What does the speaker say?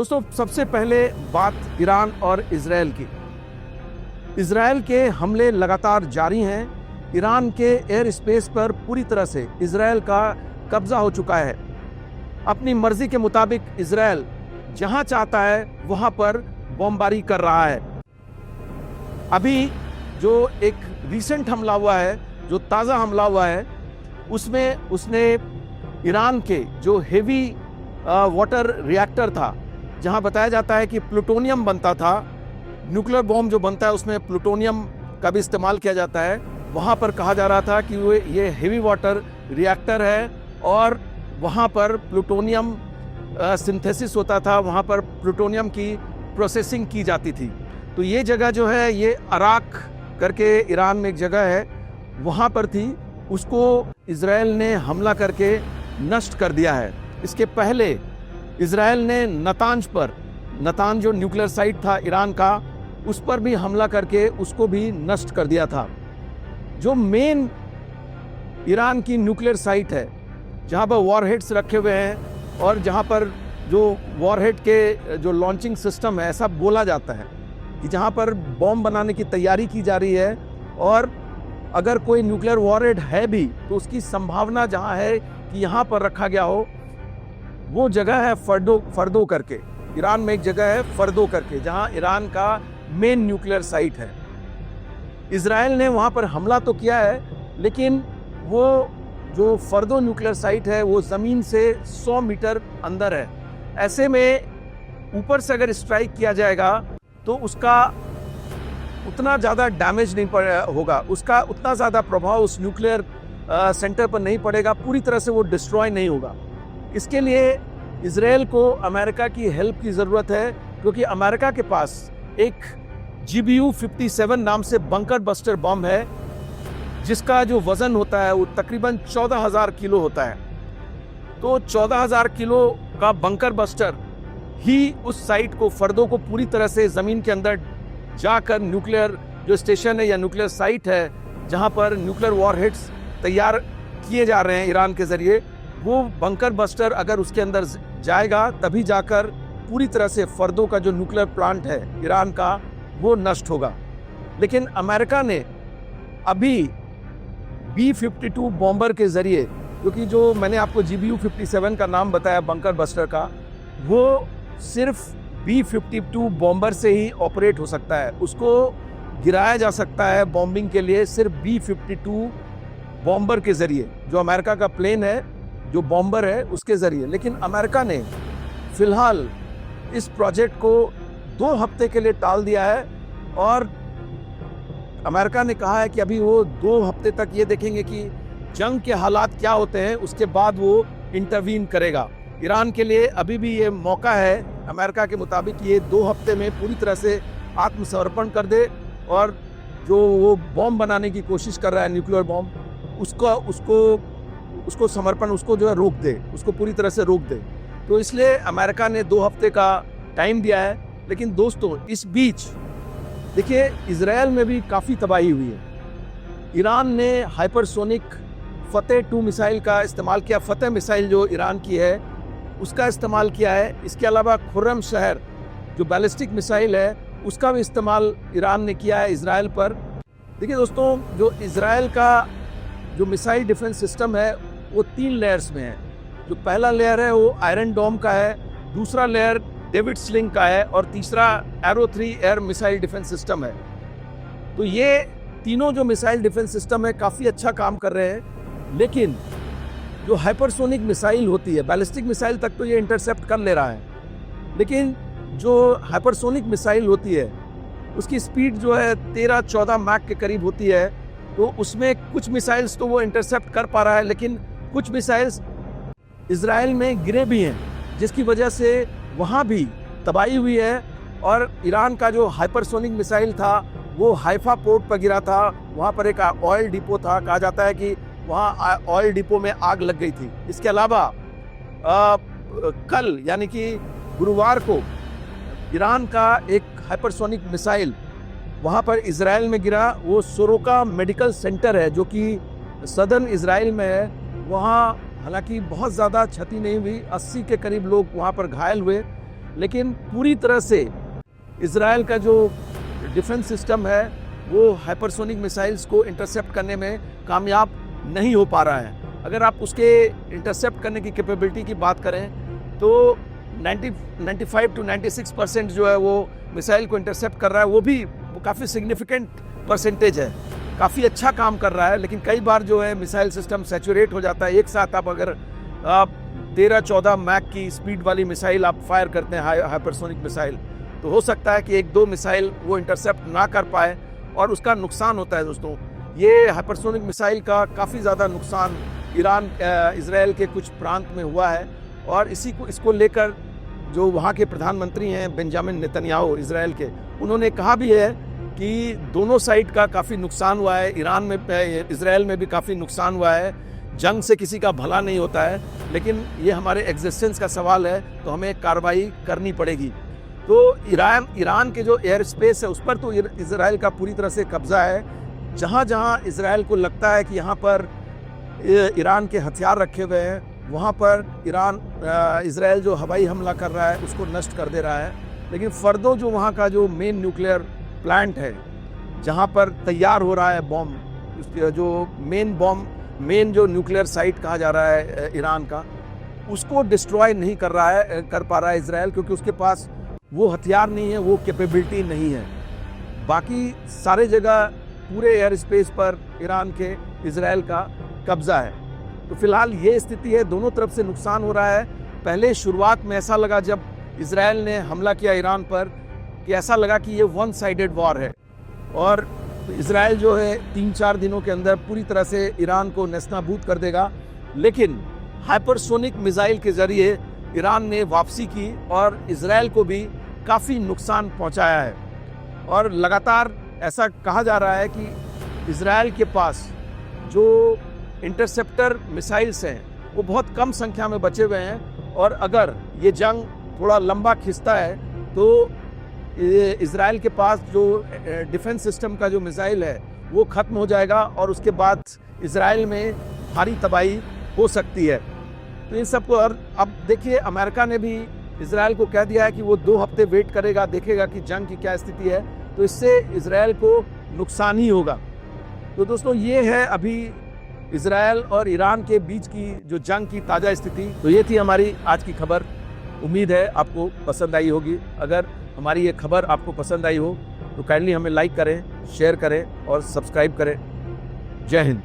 दोस्तों, सबसे पहले बात ईरान और इजराइल की। इजराइल के हमले लगातार जारी हैं। ईरान के एयर स्पेस पर पूरी तरह से इजराइल का कब्जा हो चुका है। अपनी मर्जी के मुताबिक इजराइल जहां चाहता है वहां पर बमबारी कर रहा है। अभी जो एक रिसेंट हमला हुआ है, जो ताज़ा हमला हुआ है, उसमें उसने ईरान के जो हेवी वाटर रिएक्टर था, जहां बताया जाता है कि प्लूटोनियम बनता था, न्यूक्लियर बॉम्ब जो बनता है उसमें प्लूटोनियम का भी इस्तेमाल किया जाता है, वहां पर कहा जा रहा था कि ये हेवी वाटर रिएक्टर है और वहां पर प्लूटोनियम सिंथेसिस होता था, वहां पर प्लूटोनियम की प्रोसेसिंग की जाती थी। तो ये जगह जो है, ये अराक करके ईरान में एक जगह है, वहाँ पर थी। उसको इजराइल ने हमला करके नष्ट कर दिया है। इसके पहले इजराइल ने नतांज जो न्यूक्लियर साइट था ईरान का, उस पर भी हमला करके उसको भी नष्ट कर दिया था। जो मेन ईरान की न्यूक्लियर साइट है, जहाँ पर वॉरहेड्स रखे हुए हैं और जहाँ पर जो वॉरहेड के जो लॉन्चिंग सिस्टम है, ऐसा बोला जाता है कि जहाँ पर बॉम्ब बनाने की तैयारी की जा रही है और अगर कोई न्यूक्लियर वॉरहेड है भी तो उसकी संभावना जहाँ है कि यहाँ पर रखा गया हो, वो जगह है फर्दो करके। ईरान में एक जगह है फर्दो करके, जहाँ ईरान का मेन न्यूक्लियर साइट है। इजराइल ने वहाँ पर हमला तो किया है, लेकिन वो जो फर्दो न्यूक्लियर साइट है वो ज़मीन से 100 मीटर अंदर है। ऐसे में ऊपर से अगर स्ट्राइक किया जाएगा तो उसका उतना ज़्यादा डैमेज नहीं होगा, उसका उतना ज़्यादा प्रभाव उस न्यूक्लियर सेंटर पर नहीं पड़ेगा, पूरी तरह से वो डिस्ट्रॉय नहीं होगा। इसके लिए इजराइल को अमेरिका की हेल्प की ज़रूरत है, क्योंकि अमेरिका के पास एक GBU-57 नाम से बंकर बस्टर बम है, जिसका जो वज़न होता है वो तकरीबन 14,000 किलो होता है। तो 14,000 किलो का बंकर बस्टर ही उस साइट को, फर्दो को पूरी तरह से ज़मीन के अंदर जाकर न्यूक्लियर जो स्टेशन है या न्यूक्लियर साइट है, जहां पर न्यूक्लियर वॉरहेड्स तैयार किए जा रहे हैं ईरान के ज़रिए, वो बंकर बस्टर अगर उसके अंदर जाएगा तभी जाकर पूरी तरह से फर्दो का जो न्यूक्लियर प्लांट है ईरान का, वो नष्ट होगा। लेकिन अमेरिका ने अभी B-52 बॉम्बर के ज़रिए, क्योंकि जो मैंने आपको GBU-57 का नाम बताया बंकर बस्टर का, वो सिर्फ B-52 बॉम्बर से ही ऑपरेट हो सकता है। उसको गिराया जा सकता है बॉम्बिंग के लिए सिर्फ B-52 बॉम्बर के ज़रिए, जो अमेरिका का प्लेन है, जो बॉम्बर है, उसके ज़रिए। लेकिन अमेरिका ने फ़िलहाल इस प्रोजेक्ट को 2 हफ्ते के लिए टाल दिया है और अमेरिका ने कहा है कि अभी वो 2 हफ्ते तक ये देखेंगे कि जंग के हालात क्या होते हैं, उसके बाद वो इंटरवीन करेगा। ईरान के लिए अभी भी ये मौका है अमेरिका के मुताबिक, ये 2 हफ्ते में पूरी तरह से आत्मसमर्पण कर दे और जो वो बॉम्ब बनाने की कोशिश कर रहा है, न्यूक्लियर बॉम्ब, उसको समर्पण, उसको जो है रोक दे, उसको पूरी तरह से रोक दे। तो इसलिए अमेरिका ने 2 हफ्ते का टाइम दिया है। लेकिन दोस्तों, इस बीच देखिए इजराइल में भी काफ़ी तबाही हुई है। ईरान ने हाइपरसोनिक फतेह 2 मिसाइल का इस्तेमाल किया। फतेह मिसाइल जो ईरान की है उसका इस्तेमाल किया है। इसके अलावा खुर्रम शहर जो बैलिस्टिक मिसाइल है उसका भी इस्तेमाल ईरान ने किया है इजराइल पर। देखिए दोस्तों, जो इजराइल का जो मिसाइल डिफेंस सिस्टम है वो 3 लेयर्स में है। जो पहला लेयर है वो आयरन डोम का है, दूसरा लेयर डेविड स्लिंग का है और तीसरा arrow 3 air missile defence system है। तो ये तीनों जो मिसाइल डिफेंस सिस्टम है काफ़ी अच्छा काम कर रहे हैं। लेकिन जो हाइपरसोनिक मिसाइल होती है, बैलिस्टिक मिसाइल तक तो ये इंटरसेप्ट कर ले रहा है, लेकिन जो हाइपरसोनिक मिसाइल होती है उसकी स्पीड जो है 13-14 मैक के करीब होती है। तो उसमें कुछ मिसाइल्स तो वो इंटरसेप्ट कर पा रहा है, लेकिन कुछ मिसाइल्स इजराइल में गिरे भी हैं, जिसकी वजह से वहाँ भी तबाही हुई है। और ईरान का जो हाइपरसोनिक मिसाइल था वो हाइफा पोर्ट पर गिरा था। वहाँ पर एक ऑयल डिपो था, कहा जाता है कि वहाँ ऑयल डिपो में आग लग गई थी। इसके अलावा कल यानी कि गुरुवार को ईरान का एक हाइपरसोनिक मिसाइल वहाँ पर इजराइल में गिरा। वो सोरोका मेडिकल सेंटर है जो कि सदर्न इजराइल में है। वहाँ हालांकि बहुत ज़्यादा क्षति नहीं हुई, 80 के करीब लोग वहाँ पर घायल हुए, लेकिन पूरी तरह से इजराइल का जो डिफेंस सिस्टम है वो हाइपरसोनिक मिसाइल्स को इंटरसेप्ट करने में कामयाब नहीं हो पा रहा है। अगर आप उसके इंटरसेप्ट करने की कैपेबिलिटी की बात करें तो 95 to 96% जो है वो मिसाइल को इंटरसेप्ट कर रहा है, वो भी काफ़ी सिग्निफिकेंट परसेंटेज है, काफ़ी अच्छा काम कर रहा है। लेकिन कई बार जो है मिसाइल सिस्टम सैचुरेट हो जाता है। एक साथ अगर आप 13-14 मैक की स्पीड वाली मिसाइल आप फायर करते हैं, हाइपरसोनिक मिसाइल, तो हो सकता है कि एक दो मिसाइल वो इंटरसेप्ट ना कर पाए और उसका नुकसान होता है। दोस्तों, ये हाइपरसोनिक मिसाइल का काफ़ी ज़्यादा नुकसान इजराइल के कुछ प्रांत में हुआ है और इसको लेकर जो वहाँ के प्रधानमंत्री हैं बेंजामिन नेतन्याहू इजराइल के, उन्होंने कहा भी है कि दोनों साइड का काफ़ी नुकसान हुआ है। इजराइल में भी काफ़ी नुकसान हुआ है। जंग से किसी का भला नहीं होता है, लेकिन ये हमारे एग्जिस्टेंस का सवाल है, तो हमें कार्रवाई करनी पड़ेगी। तो ईरान के जो एयर स्पेस है उस पर तो इजराइल का पूरी तरह से कब्जा है। जहाँ जहाँ इजराइल को लगता है कि यहाँ पर ईरान के हथियार रखे हुए हैं, वहाँ पर इजराइल जो हवाई हमला कर रहा है उसको नष्ट कर दे रहा है। लेकिन फर्दो जो वहाँ का जो मेन न्यूक्लियर प्लांट है, जहाँ पर तैयार हो रहा है बॉम्ब, जो मेन जो न्यूक्लियर साइट कहा जा रहा है ईरान का, उसको डिस्ट्रॉय नहीं कर पा रहा है इजराइल, क्योंकि उसके पास वो हथियार नहीं है, वो कैपेबिलिटी नहीं है। बाकी सारे जगह पूरे एयर स्पेस पर ईरान के इजराइल का कब्जा है। तो फिलहाल ये स्थिति है, दोनों तरफ से नुकसान हो रहा है। पहले शुरुआत में ऐसा लगा जब इजराइल ने हमला किया ईरान पर कि ऐसा लगा कि ये वन साइडेड वॉर है और इजराइल जो है 3-4 दिनों के अंदर पूरी तरह से ईरान को नेस्तनाबूद कर देगा। लेकिन हाइपरसोनिक मिसाइल के जरिए ईरान ने वापसी की और इजराइल को भी काफ़ी नुकसान पहुंचाया है। और लगातार ऐसा कहा जा रहा है कि इजराइल के पास जो इंटरसेप्टर मिसाइल्स हैं वो बहुत कम संख्या में बचे हुए हैं और अगर ये जंग थोड़ा लंबा खिंचता है तो इजराइल के पास जो डिफेंस सिस्टम का जो मिसाइल है वो ख़त्म हो जाएगा और उसके बाद इजराइल में भारी तबाही हो सकती है। तो इन सबको, और अब देखिए अमेरिका ने भी इजराइल को कह दिया है कि वो 2 हफ्ते वेट करेगा, देखेगा कि जंग की क्या स्थिति है, तो इससे इजराइल को नुकसान ही होगा। तो दोस्तों, ये है अभी इजराइल और ईरान के बीच की जो जंग की ताज़ा स्थिति। तो ये थी हमारी आज की खबर। उम्मीद है आपको पसंद आई होगी। अगर हमारी ये खबर आपको पसंद आई हो तो काइंडली हमें लाइक करें, शेयर करें और सब्सक्राइब करें। जय हिंद।